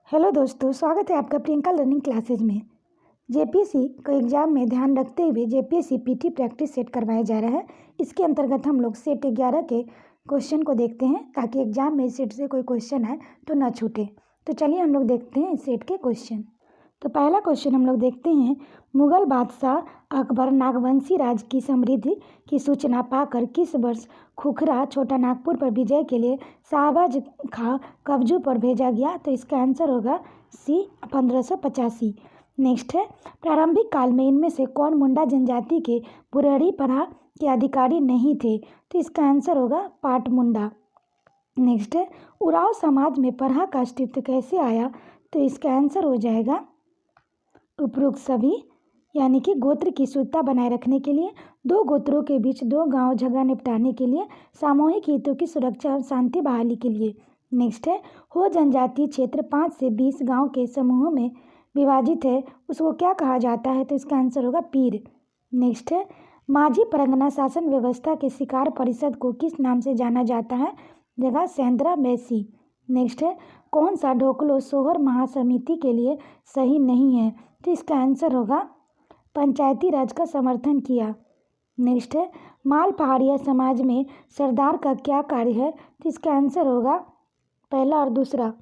Hello दोस्तों, स्वागत है आपका प्रियंका लर्निंग क्लासेज में। जेपीएससी को एग्ज़ाम में ध्यान रखते हुए जेपीएससी पीटी प्रैक्टिस सेट करवाया जा रहा है। इसके अंतर्गत हम लोग सेट 11 के क्वेश्चन को देखते हैं ताकि एग्जाम में इस सेट से कोई क्वेश्चन आए तो ना छूटे। तो चलिए हम लोग देखते हैं इस सेट के क्वेश्चन। तो पहला क्वेश्चन हम लोग देखते हैं, मुगल बादशाह अकबर नागवंशी राज की समृद्धि की सूचना पाकर किस वर्ष खुखरा छोटा नागपुर पर विजय के लिए शाहबाज खां कब्जू पर भेजा गया? तो इसका आंसर होगा सी 1585। नेक्स्ट है, प्रारंभिक काल में इनमें से कौन मुंडा जनजाति के बुरहरी पढ़ा के अधिकारी नहीं थे? तो इसका आंसर होगा पाट मुंडा। नेक्स्ट है, उराव समाज में पढ़ा का अस्तित्व कैसे आया? तो इसका आंसर हो जाएगा उपरोक्त सभी, यानी कि गोत्र की शुद्धता बनाए रखने के लिए, दो गोत्रों के बीच दो गांव झगड़ा निपटाने के लिए, सामूहिक हितों की सुरक्षा और शांति बहाली के लिए। नेक्स्ट है, हो जनजातीय क्षेत्र 5 से 20 गांव के समूहों में विभाजित है, उसको क्या कहा जाता है? तो इसका आंसर होगा पीर। नेक्स्ट है, माझी परगना शासन व्यवस्था के शिकार परिषद को किस नाम से जाना जाता है? जगह सेंद्रा मैसी। नेक्स्ट है, कौन सा ढोकलो सोहर महासमिति के लिए सही नहीं है? तो इसका आंसर होगा पंचायती राज का समर्थन किया। नेक्स्ट है, माल पहाड़िया समाज में सरदार का क्या कार्य है? तो इसका आंसर होगा पहला और दूसरा।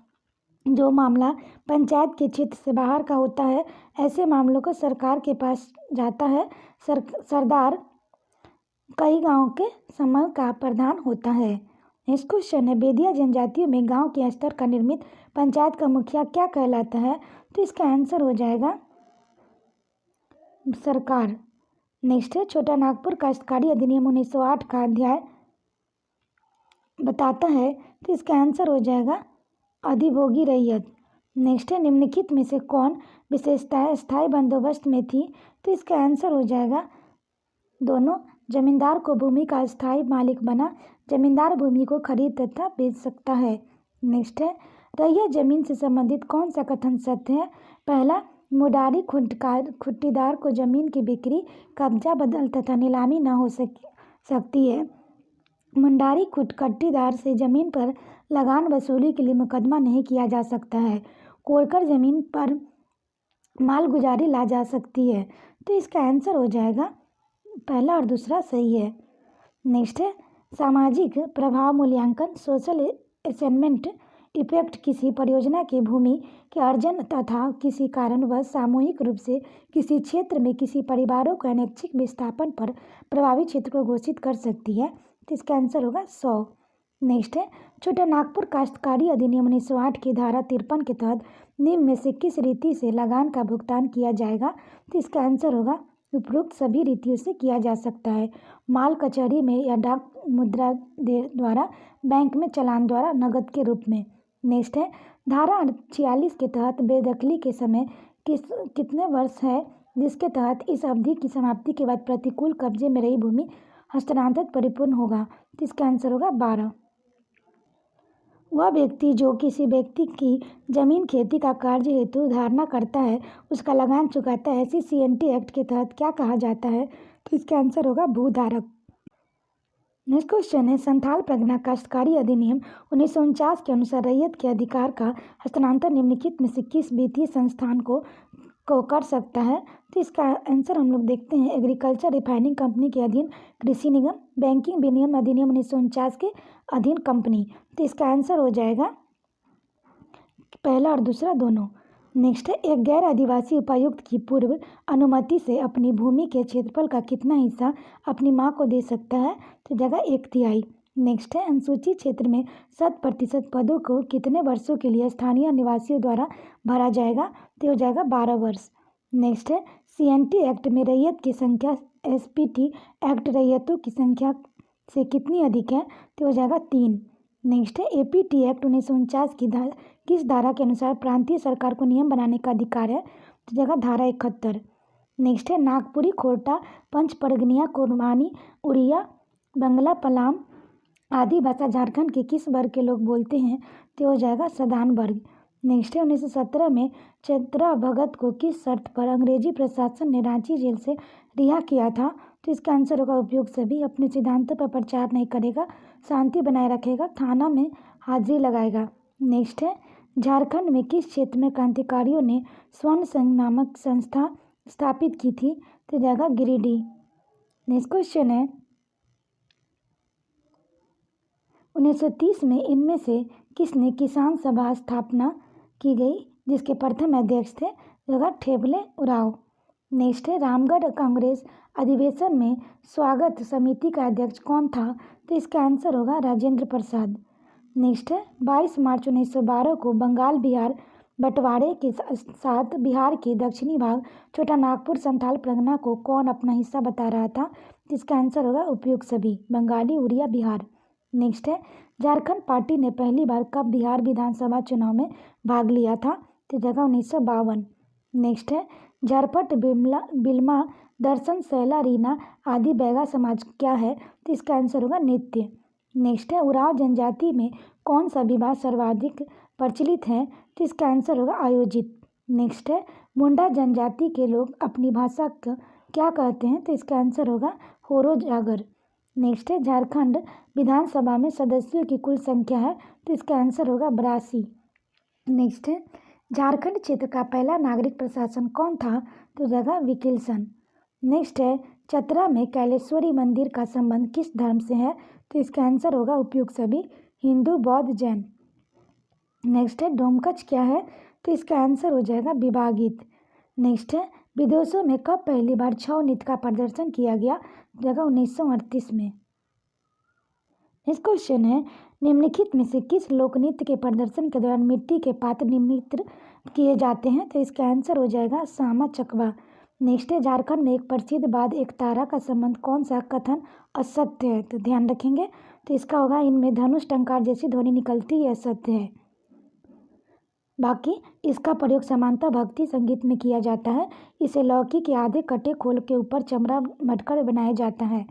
जो मामला पंचायत के क्षेत्र से बाहर का होता है, ऐसे मामलों को सरकार के पास जाता है। सरदार कई गांव के समूह का प्रधान होता है। नेक्स्ट क्वेश्चन है, बेदिया जनजातियों में गांव के स्तर का निर्मित पंचायत का मुखिया क्या कहलाता है? तो इसका आंसर हो जाएगा सरकार। नेक्स्ट है, छोटा नागपुर काश्तकारी अधिनियम 1908 का अध्याय बताता है, तो इसका आंसर हो जाएगा अधिभोगी रैयत। नेक्स्ट है, निम्नलिखित में से कौन विशेषताएं स्थायी बंदोबस्त में थी? तो इसका आंसर हो जाएगा दोनों। जमींदार को भूमि का स्थायी मालिक बना, जमींदार भूमि को खरीद तथा बेच सकता है। नेक्स्ट है, रैयत जमीन से संबंधित कौन सा कथन सत्य है? पहला, मुडारी खुट्टीदार को जमीन की बिक्री, कब्जा, बदल तथा नीलामी न हो सकती है। मुंडारी खुट्टीदार से जमीन पर लगान वसूली के लिए मुकदमा नहीं किया जा सकता है। कोरकर जमीन पर मालगुजारी ला जा सकती है। तो इसका आंसर हो जाएगा पहला और दूसरा सही है। नेक्स्ट है, सामाजिक प्रभाव मूल्यांकन सोशल असेसमेंट इफेक्ट किसी परियोजना की भूमि के अर्जन तथा किसी कारणवश सामूहिक रूप से किसी क्षेत्र में किसी परिवारों को अनैच्छिक विस्थापन पर प्रभावित क्षेत्र को घोषित कर सकती है। तो इसका आंसर होगा 100। नेक्स्ट है, छोटा नागपुर काश्तकारी अधिनियम 1908 की धारा 53 के तहत निम्न में से किस रीति से लगान का भुगतान किया जाएगा? तो इसका आंसर होगा उपरोक्त सभी रीतियों से किया जा सकता है। माल कचहरी में या डाक मुद्रा द्वारा, बैंक में चालान द्वारा, नकद के रूप में। नेक्स्ट है, धारा 46 के तहत बेदखली के समय कितने वर्ष है जिसके तहत इस अवधि की समाप्ति के बाद प्रतिकूल कब्जे में रही भूमि हस्तांतरित परिपूर्ण होगा? तो इसका आंसर होगा 12। वह व्यक्ति जो किसी व्यक्ति की जमीन खेती का कार्य हेतु धारणा करता है, उसका लगान चुकाता है, ऐसी CNT एक्ट के तहत क्या कहा जाता है? तो इसका आंसर होगा भूधारक। नेक्स्ट क्वेश्चन है, संथाल परगना काश्तकारी अधिनियम 1949 के अनुसार रैयत के अधिकार का हस्तांतरण निम्नलिखित में से किस वित्तीय संस्थान को कर सकता है? तो इसका आंसर हम लोग देखते हैं, एग्रीकल्चर रिफाइनिंग कंपनी के अधीन कृषि निगम, बैंकिंग विनियम अधिनियम 1949 के अधीन कंपनी। तो इसका आंसर हो जाएगा पहला और दूसरा दोनों। नेक्स्ट है, एक गैर आदिवासी उपायुक्त की पूर्व अनुमति से अपनी भूमि के क्षेत्रफल का कितना हिस्सा अपनी मां को दे सकता है? तो जगह 1/3। नेक्स्ट है, अनुसूचित क्षेत्र में 100% पदों को कितने वर्षों के लिए स्थानीय निवासियों द्वारा भरा जाएगा? तो हो जाएगा 12 वर्ष। नेक्स्ट है, CNT एक्ट में रैयत की संख्या SPT एक्ट रैयतों की संख्या से कितनी अधिक है? तो हो जाएगा 3। नेक्स्ट है, APT एक्ट 1949 की किस धारा के अनुसार प्रांतीय सरकार को नियम बनाने का अधिकार है? तो जगह धारा 71। नेक्स्ट है, नागपुरी, खोरटा, पंच परगनिया, कुर्मानी, उड़िया, बंगला, पलाम आदि भाषा झारखंड के किस वर्ग के लोग बोलते हैं? तो हो जाएगा साधारण वर्ग। नेक्स्ट है, 1917 में चंद्रा भगत को किस शर्त पर अंग्रेजी प्रशासन ने रांची जेल से रिहा किया था? तो इसका आंसर होगा उपयुक्त सभी। अपने सिद्धांतों पर प्रचार नहीं करेगा, शांति बनाए रखेगा, थाना में हाजिरी लगाएगा। नेक्स्ट है, झारखंड में किस क्षेत्र में क्रांतिकारियों ने स्वर्ण संघ नामक संस्था स्थापित की थी? तो जगह गिरिडीह। नेक्स्ट क्वेश्चन है 1930 में इनमें से किसने किसान सभा स्थापना की गई जिसके प्रथम अध्यक्ष थे? जगह ठेबले उराव। नेक्स्ट है रामगढ़ कांग्रेस अधिवेशन में स्वागत समिति का अध्यक्ष कौन था? तो इसका आंसर होगा राजेंद्र प्रसाद। नेक्स्ट है 22 मार्च 1912 को बंगाल बिहार बंटवारे के साथ बिहार के दक्षिणी भाग छोटा नागपुर संथाल परगना को कौन अपना हिस्सा बता रहा था? इसका आंसर होगा उपयुक्त सभी, बंगाली, उड़िया, बिहार। नेक्स्ट है झारखंड पार्टी ने पहली बार कब बिहार विधानसभा चुनाव में भाग लिया था? तो जगह 1952। नेक्स्ट है झारपट बिल्मा दर्शन सैला रीना आदि बैगा समाज क्या है? तो इसका आंसर होगा नृत्य। नेक्स्ट है उराव जनजाति में कौन सा विवाह सर्वाधिक प्रचलित है? तो इसका आंसर होगा आयोजित। नेक्स्ट है मुंडा जनजाति के लोग अपनी भाषा को क्या कहते हैं? तो इसका आंसर होगा होरो जागर। नेक्स्ट है झारखंड विधानसभा में सदस्यों की कुल संख्या है? तो इसका आंसर होगा 82। नेक्स्ट है झारखंड क्षेत्र का पहला नागरिक प्रशासन कौन था? तो जगह विकिलसन। नेक्स्ट है चतरा में कैलेश्वरी मंदिर का संबंध किस धर्म से है? तो इसका आंसर होगा उपयुक्त सभी, हिंदू, बौद्ध, जैन। नेक्स्ट है डोमकच क्या है? तो इसका आंसर हो जाएगा विभागित। नेक्स्ट है विदेशों में कब पहली बार छऊ नृत्य का प्रदर्शन किया गया? जगह 1938 में। नेक्स्ट क्वेश्चन है निम्नलिखित में से किस लोक नृत्य के प्रदर्शन के दौरान मिट्टी के पात्र निमित्त किए जाते हैं? तो इसका आंसर हो जाएगा सामा चकवा। नेक्स्ट है झारखंड में एक प्रसिद्ध बाद एक तारा का संबंध कौन सा कथन असत्य है? तो ध्यान रखेंगे, तो इसका होगा इनमें धनुष टंकार जैसी ध्वनि निकलती है, असत्य है। बाकी इसका प्रयोग समानता भक्ति संगीत में किया जाता है। इसे लौकी के आधे कटे खोल के ऊपर चमड़ा मटकर बनाया जाता है,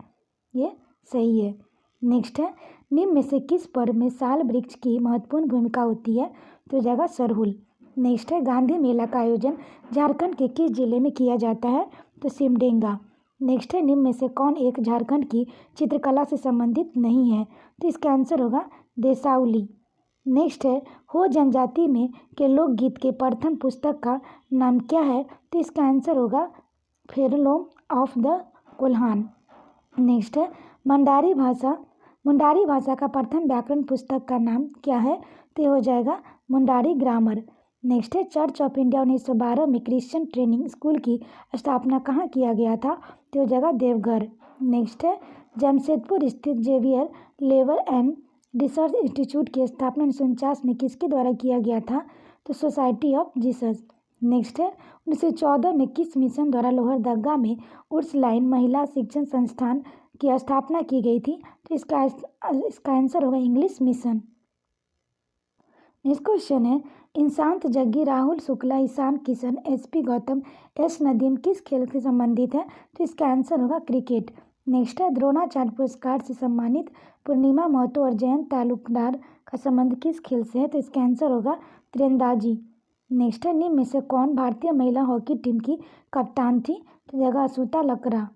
ये सही है। नेक्स्ट है निम्न में से किस पर्व में साल वृक्ष की महत्वपूर्ण भूमिका होती है? तो जगह सरहुल। नेक्स्ट है गांधी मेला का आयोजन झारखंड के किस जिले में किया जाता है? तो सिमडेगा। नेक्स्ट है निम्न में से कौन एक झारखंड की चित्रकला से संबंधित नहीं है? तो इसका आंसर होगा देसाउली। नेक्स्ट है हो जनजाति में के लोकगीत के प्रथम पुस्तक का नाम क्या है? तो इसका आंसर होगा फेरलोम ऑफ द कोल्हान। नेक्स्ट है मुंडारी भाषा का प्रथम व्याकरण पुस्तक का नाम क्या है? तो ये हो जाएगा मुंडारी ग्रामर। नेक्स्ट है चर्च ऑफ इंडिया 1912 में क्रिश्चियन ट्रेनिंग स्कूल की स्थापना कहाँ किया गया था? तो ये जगह देवघर। नेक्स्ट है जमशेदपुर स्थित Xavier labour and research institute की स्थापना 1949 में किसके द्वारा किया गया था? तो सोसाइटी ऑफ जीसस। नेक्स्ट है 1914 में किस मिशन द्वारा लोहरदगा में उर्सलाइन महिला शिक्षण संस्थान की स्थापना की गई थी? तो इसका आंसर होगा इंग्लिश मिशन। नेक्स्ट क्वेश्चन है इंशांत जग्गी, राहुल शुक्ला, ईशान किशन, एसपी गौतम, एस नदीम किस खेल से संबंधित है? तो इसका आंसर होगा क्रिकेट। नेक्स्ट है द्रोणाचार्य पुरस्कार से सम्मानित पूर्णिमा महतो और जयंत तालुकदार का संबंध किस खेल से है? तो इसका आंसर होगा तीरंदाजी। नेक्स्ट है निम्न में से कौन भारतीय महिला हॉकी टीम की कप्तान थी? तो जगह असूता लकड़ा।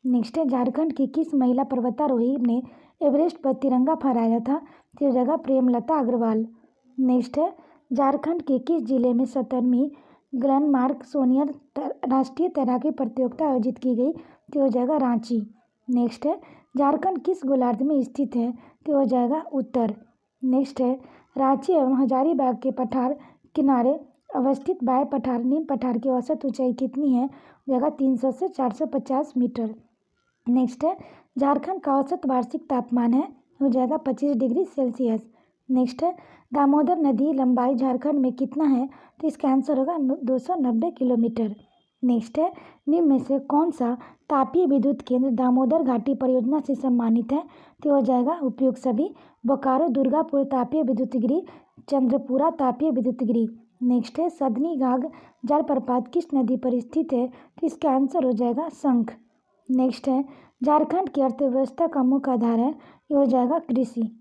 नेक्स्ट है झारखंड की किस महिला पर्वतारोही ने एवरेस्ट पर तिरंगा फहराया था? तो जगह प्रेमलता अग्रवाल। नेक्स्ट है झारखंड के किस जिले में 17वीं ग्लैनमार्क सोनियर राष्ट्रीय तैराकी प्रतियोगिता आयोजित की गई? तो हो जाएगा रांची। नेक्स्ट है झारखंड किस गोलार्ध में स्थित है? तो हो जाएगा उत्तर। नेक्स्ट है रांची एवं हजारीबाग के पठार किनारे अवस्थित बाय पठार नीम पठार की औसत ऊंचाई कितनी है? जगह 300 से 450 मीटर। नेक्स्ट है झारखंड का औसत वार्षिक तापमान है, हो जाएगा 25 डिग्री सेल्सियस। नेक्स्ट है दामोदर नदी लंबाई झारखंड में कितना है? तो इसका आंसर होगा 290 किलोमीटर। नेक्स्ट है निम्न में से कौन सा तापीय विद्युत केंद्र दामोदर घाटी परियोजना से सम्मानित है? तो हो जाएगा उपयुक्त सभी, बोकारो दुर्गापुर तापीय विद्युत गृह, चंद्रपुरा तापीय विद्युत गृह। नेक्स्ट है सदनी घाघ जलप्रपात किस नदी पर स्थित है? तो इसका आंसर हो जाएगा शंख। नेक्स्ट है झारखंड की अर्थव्यवस्था का मुख्य आधार है, ये हो जाएगा कृषि।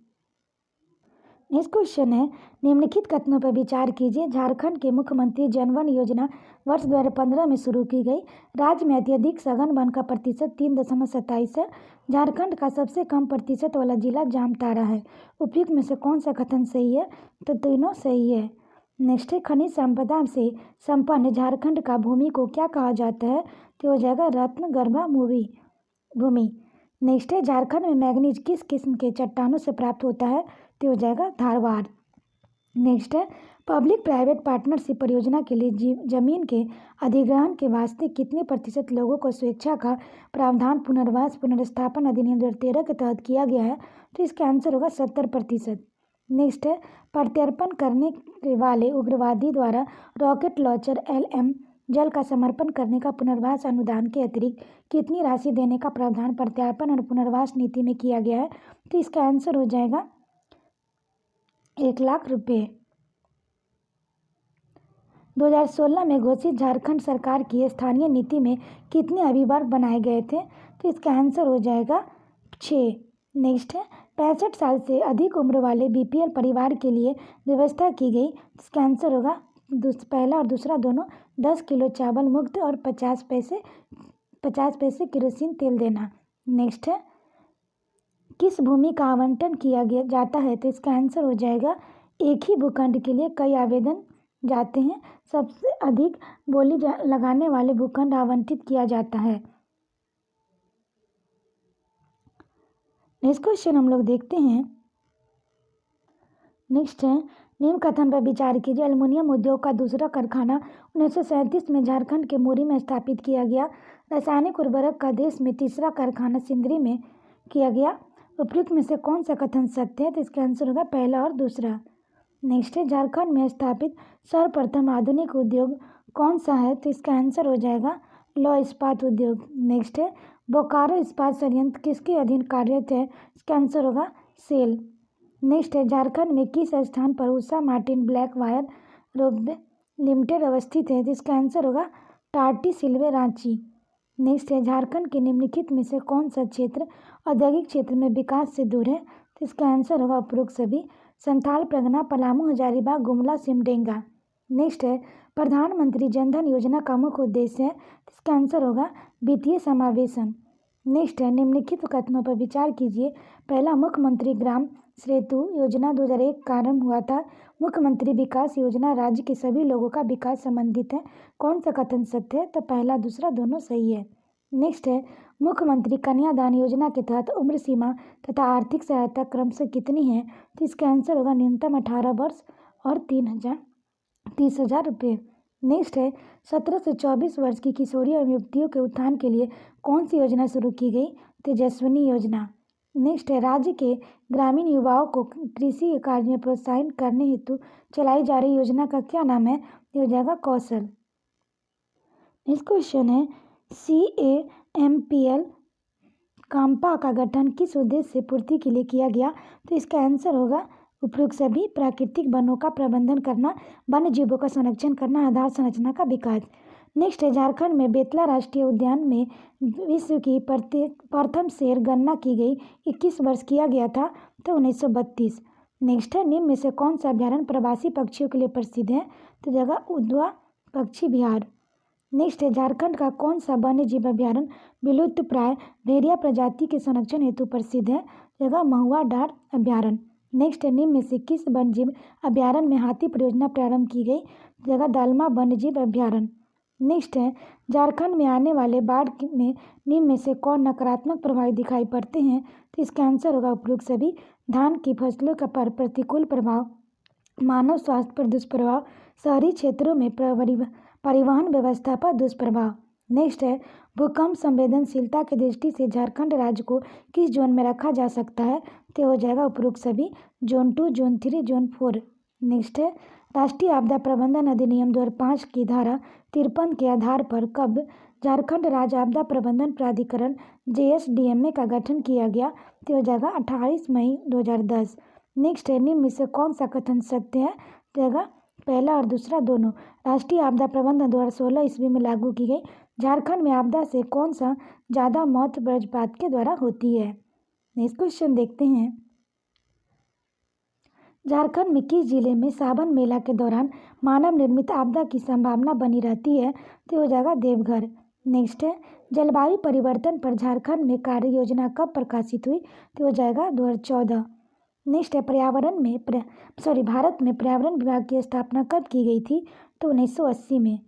नेक्स्ट क्वेश्चन है निम्नलिखित कथनों पर विचार कीजिए। झारखंड के मुख्यमंत्री जनवन योजना वर्ष 2015 में शुरू की गई। राज्य में अत्यधिक सघन वन का प्रतिशत 3.27 है। झारखंड का सबसे कम प्रतिशत वाला जिला जामताड़ा है। उपयुक्त में से कौन सा कथन सही है? तो तीनों सही है। नेक्स्ट है खनिज संपदा से संपन्न झारखंड का भूमि को क्या कहा जाता है, तो हो जाएगा रत्न गर्भा भूमि। नेक्स्ट है झारखंड में मैग्नीज किस किस्म के चट्टानों से प्राप्त होता है, तो हो जाएगा धारवाड़। नेक्स्ट है पब्लिक प्राइवेट पार्टनरशिप परियोजना के लिए जमीन के अधिग्रहण के वास्ते कितने प्रतिशत लोगों को स्वेच्छा का प्रावधान पुनर्वास पुनर्स्थापन अधिनियम 2013 के तहत किया गया है, तो इसका आंसर होगा 70%। नेक्स्ट है प्रत्यर्पण करने वाले उग्रवादी द्वारा रॉकेट लॉन्चर LM जल का समर्पण करने का पुनर्वास अनुदान के अतिरिक्त कितनी राशि देने का प्रावधान प्रत्यार्पण और पुनर्वास नीति में किया गया है, तो इसका आंसर हो जाएगा 1 लाख रुपये। 2016 में घोषित झारखंड सरकार की स्थानीय नीति में कितने अभिभावक बनाए गए थे, तो इसका आंसर हो जाएगा 6। नेक्स्ट है 65 साल से अधिक उम्र वाले BPL परिवार के लिए व्यवस्था की गई, इसका आंसर होगा पहला और दूसरा दोनों 10 किलो चावल मुक्त और 50 पैसे केरोसिन तेल देना। नेक्स्ट है किस भूमि का आवंटन किया गया जाता है, तो इसका आंसर हो जाएगा एक ही भूखंड के लिए कई आवेदन जाते हैं, सबसे अधिक बोली लगाने वाले भूखंड आवंटित किया जाता है। नेक्स्ट क्वेश्चन हम लोग देखते हैं। नेक्स्ट है निम्न कथन पर विचार कीजिए। एल्युमिनियम उद्योग का दूसरा कारखाना 1937 में झारखंड के मुरी में स्थापित किया गया। रासायनिक उर्वरक का देश में तीसरा कारखाना सिंदरी में किया गया। उपयुक्त में से कौन सा कथन सत्य है, तो इसका आंसर होगा पहला और दूसरा। नेक्स्ट है झारखंड में स्थापित सर्वप्रथम आधुनिक उद्योग कौन सा है, तो इसका आंसर हो जाएगा लौह इस्पात उद्योग। नेक्स्ट है बोकारो इस्पात संयंत्र किसके अधीन कार्यरत है, इसका आंसर होगा सेल। नेक्स्ट है झारखंड में किस स्थान पर Usha Martin black wire limited अवस्थित है, तो इसका आंसर होगा टाटी सिल्वे रांची। नेक्स्ट है झारखंड के निम्नलिखित में से कौन सा क्षेत्र औद्योगिक क्षेत्र में विकास से दूर है, तो इसका आंसर होगा उपरोक्त सभी। संथाल परगना, पलामू, हजारीबाग, गुमला, सिमडेगा। नेक्स्ट है प्रधानमंत्री जनधन योजना का मुख्य उद्देश्य है, तो इसका आंसर होगा वित्तीय समावेशन। नेक्स्ट है निम्नलिखित कथनों पर विचार कीजिए। पहला मुख्यमंत्री ग्राम सेतु योजना 2001 का आरंभ हुआ था। मुख्यमंत्री विकास योजना राज्य के सभी लोगों का विकास संबंधित है, कौन सा कथन सत्य है, तो पहला दूसरा दोनों सही है। नेक्स्ट है मुख्यमंत्री कन्यादान योजना के तहत उम्र सीमा तथा आर्थिक सहायता क्रमशः कितनी है, तो इसका आंसर होगा न्यूनतम 18 वर्ष और 30,000 रुपये। नेक्स्ट है 17 से 24 वर्ष की किशोरी एवं युवतियों के उत्थान के लिए कौन सी योजना शुरू की गई, तेजस्विनी योजना। नेक्स्ट है राज्य के ग्रामीण युवाओं को कृषि कार्य में प्रोत्साहित करने हेतु चलाई जा रही योजना का क्या नाम है, ये हो जाएगा कौशल। नेक्स्ट क्वेश्चन है CAMPL काम्पा का गठन किस उद्देश्य से पूर्ति के लिए किया गया, तो इसका आंसर होगा उपयुक्त सभी। प्राकृतिक वनों का प्रबंधन करना, वन्य जीवों का संरक्षण करना, आधार संरचना का विकास। नेक्स्ट है झारखंड में बेतला राष्ट्रीय उद्यान में विश्व की प्रथम शेर गणना की गई 21 वर्ष किया गया था, तो 1932। नेक्स्ट है निम्न में से कौन सा अभ्यारण्य प्रवासी पक्षियों के लिए प्रसिद्ध है, तो जगह उद्वा पक्षी विहार। नेक्स्ट है झारखंड का कौन सा वन्य जीव अभ्यारण्य विलुप्त प्राय भेड़िया प्रजाति के संरक्षण हेतु प्रसिद्ध है, जगह महुआ डार अभ्यारण्य। नेक्स्ट है निम्न में से किस वन्य जीव अभ्यारण्य में हाथी परियोजना प्रारंभ की गई, जगह दालमा वन्य जीव अभ्यारण्य। नेक्स्ट है झारखंड में आने वाले बाढ़ में निम्न में से कौन नकारात्मक प्रभाव दिखाई पड़ते हैं, तो इसका आंसर होगा उपयुक्त सभी। धान की फसलों का प्रतिकूल प्रभाव, मानव स्वास्थ्य पर दुष्प्रभाव, शहरी क्षेत्रों में परिवहन व्यवस्था पर दुष्प्रभाव। नेक्स्ट है भूकंप संवेदनशीलता की दृष्टि से झारखंड राज्य को किस जोन में रखा जा सकता है, तो हो जाएगा उपरोक्त सभी। Zone 2, zone 3, zone 4। नेक्स्ट है राष्ट्रीय आपदा प्रबंधन अधिनियम 2005 की धारा 53 के आधार पर कब झारखंड राज्य आपदा प्रबंधन प्राधिकरण JSDMA का गठन किया गया, तो हो जाएगा 28 मई 2010। नेक्स्ट है निम्न में से कौन सा कथन सत्य है, जगह पहला और दूसरा दोनों। राष्ट्रीय आपदा प्रबंधन 2016 ईस्वी में लागू की गई। झारखंड में आपदा से कौन सा ज़्यादा मौत वज्रपात के द्वारा होती है। नेक्स्ट क्वेश्चन देखते हैं। झारखंड में किस जिले में सावन मेला के दौरान मानव निर्मित आपदा की संभावना बनी रहती है, तो हो जाएगा देवघर। नेक्स्ट है जलवायु परिवर्तन पर झारखंड में कार्य योजना कब प्रकाशित हुई, तो हो जाएगा 2014। नेक्स्ट है भारत में पर्यावरण विभाग की स्थापना कब की गई थी? तो 1980 में।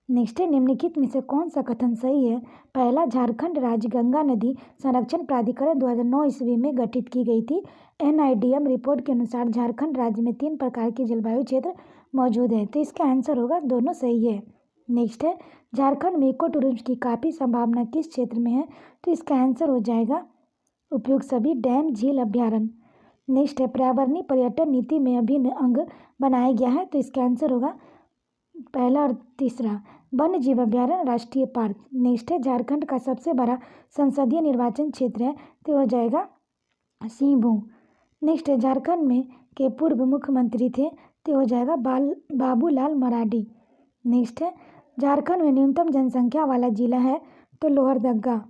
नेक्स्ट है निम्नलिखित में से कौन सा कथन सही है? पहला, झारखंड राज्य गंगा नदी संरक्षण प्राधिकरण 2009 ईस्वी में गठित की गई थी। NIDM रिपोर्ट के अनुसार झारखंड राज्य में 3 प्रकार के जलवायु क्षेत्र मौजूद है, तो इसका आंसर होगा दोनों सही है। नेक्स्ट है झारखंड में इको टूरिज्म की काफ़ी संभावना किस क्षेत्र में है? तो इसका आंसर हो जाएगा उपयुक्त सभी डैम झील अभ्यारण्य। नेक्स्ट है पर्यावरणीय पर्यटन नीति में अभिन्न अंग बनाया गया है, तो इसका आंसर होगा पहला और तीसरा, वन्य जीव अभ्यारण्य, राष्ट्रीय पार्क। नेक्स्ट है झारखंड का सबसे बड़ा संसदीय निर्वाचन क्षेत्र है, तो हो जाएगा सिंहभूम। नेक्स्ट है झारखंड में के पूर्व मुख्यमंत्री थे, तो हो जाएगा बाबूलाल मरांडी। नेक्स्ट है झारखंड में न्यूनतम जनसंख्या वाला जिला है, तो लोहरदगा।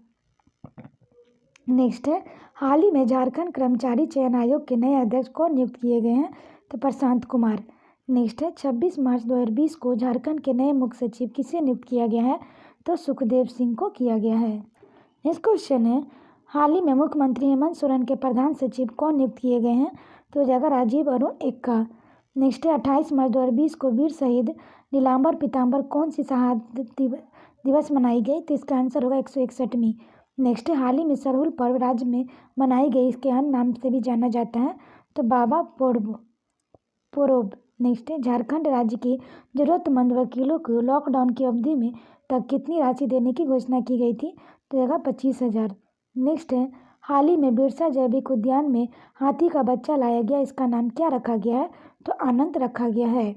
नेक्स्ट है हाल ही में झारखंड कर्मचारी चयन आयोग के नए अध्यक्ष कौन नियुक्त किए गए हैं? तो प्रशांत कुमार। नेक्स्ट है 26 मार्च 2020 को झारखंड के नए मुख्य सचिव किसे नियुक्त किया गया है? तो सुखदेव सिंह को किया गया है। नेक्स्ट क्वेश्चन है हाल ही में मुख्यमंत्री हेमंत सोरेन के प्रधान सचिव कौन नियुक्त किए गए हैं? तो हो जाएगा राजीव अरुण एक्का। नेक्स्ट है 28 मार्च 2020 को वीर शहीद नीलांबर पीताम्बर कौन सी शहादत दिवस मनाई गई? तो इसका आंसर होगा 161वीं। नेक्स्ट है हाल ही में सरहुल पर्व राज्य में मनाई गई, इसके अन्य नाम से भी जाना जाता है, तो बाबा पोरोब। नेक्स्ट है झारखंड राज्य के जरूरतमंद वकीलों को लॉकडाउन की अवधि में तक कितनी राशि देने की घोषणा की गई थी? तो जगह 25,000। नेक्स्ट है हाल ही में बिरसा जैविक उद्यान में हाथी का बच्चा लाया गया, इसका नाम क्या रखा गया है? तो आनंद रखा गया है।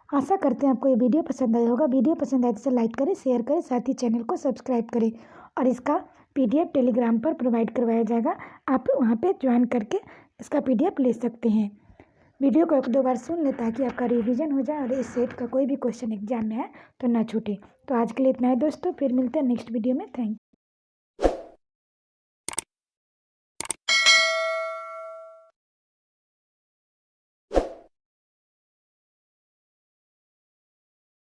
आशा करते हैं आपको ये वीडियो पसंद आया होगा। वीडियो पसंद आए तो लाइक करें, शेयर करें, साथ ही चैनल को सब्सक्राइब करें और इसका PDF टेलीग्राम पर प्रोवाइड करवाया जाएगा, आप वहाँ पे ज्वाइन करके इसका PDF ले सकते हैं। वीडियो को 1-2 बार सुन लें ताकि आपका रिवीजन हो जाए और इस सेट का कोई भी क्वेश्चन एग्जाम में है तो ना छूटे। तो आज के लिए इतना है दोस्तों, फिर मिलते हैं नेक्स्ट वीडियो में। Thank you.